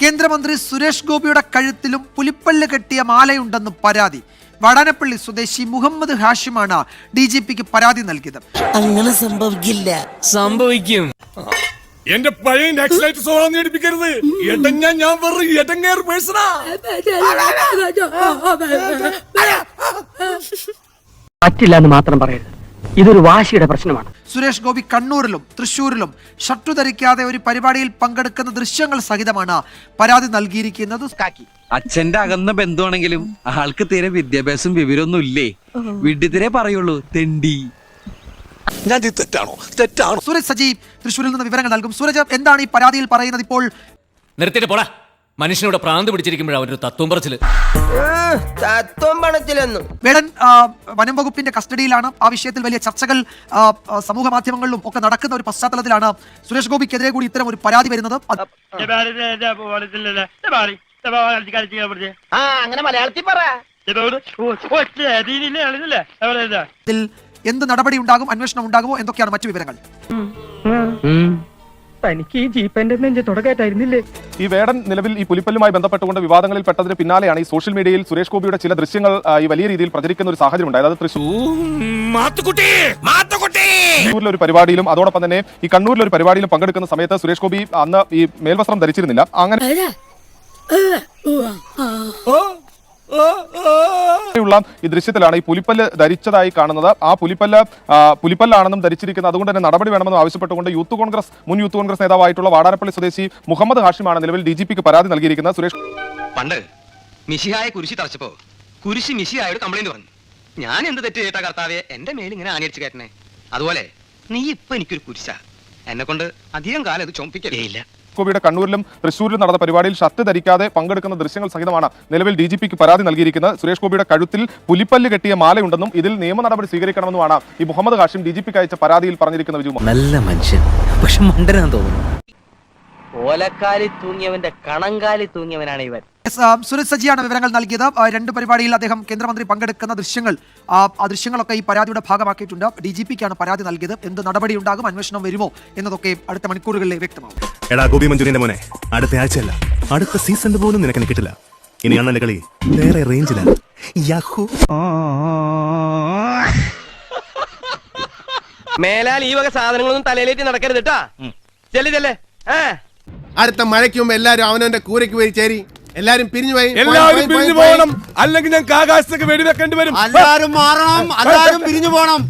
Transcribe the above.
കേന്ദ്രമന്ത്രി സുരേഷ് ഗോപിയുടെ കഴുത്തിലും പുലിപ്പല്ല് കെട്ടിയ മാലയുണ്ടെന്ന് പരാതി. വാടാനപ്പള്ളി സ്വദേശി മുഹമ്മദ് ഹാഷിമാണ് DGPക്ക് പരാതി നൽകിയത്. അങ്ങനെ സംഭവിക്കും. എന്റെ പഴയ നെക്സ്റ്റ് സോളം എടുപ്പിക്കരുത്. ഞാൻ വെറും എടങ്ങേറ് പേഴ്സണാ. പറ്റില്ല എന്ന് മാത്രം പറയരുത്. ഇതൊരു വാശിയുടെ പ്രശ്നമാണ്. സുരേഷ് ഗോപി കണ്ണൂരിലും തൃശ്ശൂരിലും ഷർട്ടു ധരിക്കാതെ ഒരു പരിപാടിയിൽ പങ്കെടുക്കുന്ന ദൃശ്യങ്ങൾ സഹിതമാണ് പരാതി നൽകിയിരിക്കുന്നത്. അച്ഛന്റെ അകന്ന ബന്ധുവാണെങ്കിലും ആൾക്ക് തീരെ വിദ്യാഭ്യാസം വിവരമൊന്നും ഇല്ലേ. വിഡ്ഢിത്തിരെ പറയുള്ളൂ, തെണ്ടി. തെറ്റാണോ? സൂരജ് സജി തൃശ്ശൂരിൽ നിന്ന് വിവരങ്ങൾ നൽകും. സൂരജ്, എന്താണ് ഈ പരാതിയിൽ പറയുന്നത്? ഇപ്പോൾ നിർത്തിയിട്ട് പോടാ. മനുഷ്യനോട് പ്രാന്ത് പിടിച്ചിരിക്കുമ്പോഴാണ് അവരൊരു തത്വം പറച്ചില്. വേടൻ വനം വകുപ്പിന്റെ കസ്റ്റഡിയിലാണ്. ആ വിഷയത്തിൽ വലിയ ചർച്ചകൾ സമൂഹ മാധ്യമങ്ങളിലും ഒക്കെ നടക്കുന്ന ഒരു പശ്ചാത്തലത്തിലാണ് സുരേഷ് ഗോപിക്കെതിരെ കൂടി ഇത്തരം ഒരു പരാതി വരുന്നത്. ഇതിൽ എന്ത് നടപടി ഉണ്ടാകും, അന്വേഷണം ഉണ്ടാകുമോ, എന്തൊക്കെയാണ് മറ്റു വിവരങ്ങൾ? തനിക്ക് ഈ ജീപ്പന്റെ നെഞ്ച് തുടക്കായിട്ടായിരുന്നില്ലേ? ഈ വേടൻ നിലവിൽ ഈ പുലിപ്പല്ലുമായി ബന്ധപ്പെട്ടുകൊണ്ട് വിവാദങ്ങളിൽ പെട്ടതിന് പിന്നാലെയാണ് ഈ സോഷ്യൽ മീഡിയയിൽ സുരേഷ് ഗോപിയുടെ ചില ദൃശ്യങ്ങൾ ഈ വലിയ രീതിയിൽ പ്രചരിക്കുന്ന ഒരു സാഹചര്യം ഉണ്ടായത്. അത് തൃശ്ശൂരിലെ ഒരു പരിപാടിയിലും അതോടൊപ്പം തന്നെ ഈ കണ്ണൂരിലെ ഒരു പരിപാടിയിലും പങ്കെടുക്കുന്ന സമയത്ത് സുരേഷ് ഗോപി അന്ന് ഈ മേൽവസ്ത്രം ധരിച്ചിരുന്നില്ല. അങ്ങനെ ുള്ള ഈ ദൃശ്യത്തിലാണ് ഈ പുലിപ്പല്ല് ധരിച്ചതായി കാണുന്നത്. ആ പുലിപ്പല്ലാണെന്നും ധരിച്ചിരിക്കുന്നത്. അതുകൊണ്ട് തന്നെ നടപടി വേണമെന്നും ആവശ്യപ്പെട്ടുകൊണ്ട് മുൻ യൂത്ത് കോൺഗ്രസ് നേതാവായിട്ടുള്ള വാടാനപ്പള്ളി സ്വദേശി മുഹമ്മദ് ഹാഷിമാണ് നിലവിൽ DGPക്ക് പരാതി നൽകിയിരിക്കുന്നത്. സുരേഷ് പണ്ട് മിശിഹായ കുരിശി തറച്ചപ്പോ കുരിശി മിശിഹായോട് കംപ്ലൈന്റ് പറഞ്ഞു. ഞാൻ എന്ത് തെറ്റ് ചെയ്തിട്ടാ കർത്താവെ എന്റെ മേലിങ്ങനെ ആണിയടിച്ചു കയറ്റണേ. അതുപോലെ നീ ഇപ്പൊ എനിക്കൊരു കുരിശ. എന്നെ കൊണ്ട് അധികം കാലം ഇത് ചൊമ്പിക്കില്ല. ഗോപിയുടെ കണ്ണൂരിലും തൃശ്ശൂരിലും നടന്ന പരിപാടിയിൽ ഷർട്ട് ധരിക്കാതെ പങ്കെടുക്കുന്ന ദൃശ്യങ്ങൾ സഹിതമാണ് നിലവിൽ DGPക്ക് പരാതി നൽകിയിരിക്കുന്നത്. സുരേഷ് ഗോപിയുടെ കഴുത്തിൽ പുലിപ്പല്ല് കെട്ടിയ മാലയുണ്ടെന്നും ഇതിൽ നിയമ നടപടി സ്വീകരിക്കണമെന്നുമാണ് ഈ മുഹമ്മദ് ഹാഷിം DGPക്ക് അയച്ച പരാതിയിൽ പറഞ്ഞിരിക്കുന്ന. വിജു, നല്ല മനുഷ്യൻ, പക്ഷെ മണ്ടനാന്ന് തോന്നുന്നു. ഓലക്കാലി തൂങ്ങിയവന്റെ കണങ്കാലി തൂങ്ങിയവനാണ് ഇവൻ. സുരേഷ് സജിയാണ് വിവരങ്ങൾ നൽകിയത്. രണ്ട് പരിപാടിയിൽ അദ്ദേഹം കേന്ദ്രമന്ത്രി പങ്കെടുക്കുന്ന ദൃശ്യങ്ങൾ, ആ ദൃശ്യങ്ങളൊക്കെ ഈ പരാതിയുടെ ഭാഗമാക്കിയിട്ടുണ്ട്. DGPക്കാണ് പരാതി നൽകിയത്. എന്ത് നടപടി ഉണ്ടാകും, അന്വേഷണം വരുമോ എന്നതൊക്കെ അടുത്ത മണിക്കൂറുകളിൽ വ്യക്തമാവും. എടാ ഗോപി മഞ്ജുരിന്റെ മോനെ, അടുത്ത ആഴ്ചയല്ല അടുത്ത സീസണിൽ പോലും നിനക്ക് കിട്ടില്ല. ഇനി അണ്ണന്റെ കളി വേറെ റേഞ്ചിലാണ്. മേലാൽ ഈ വക സാധനങ്ങളൊന്നും തലയിലേറ്റ് നടക്കരുത് കേട്ടാ. ചെല്ലേ അടുത്ത മഴയ്ക്ക് മുമ്പ് എല്ലാരും അവനവന്റെ കൂരയ്ക്ക് പോയി ചേരി. എല്ലാരും പിരിഞ്ഞു പോകണം, അല്ലെങ്കിൽ ഞങ്ങൾക്ക് ആകാശത്തേക്ക് വെടിവെക്കേണ്ടി വരും. എല്ലാരും മാറണം, എല്ലാരും പിരിഞ്ഞു പോകണം.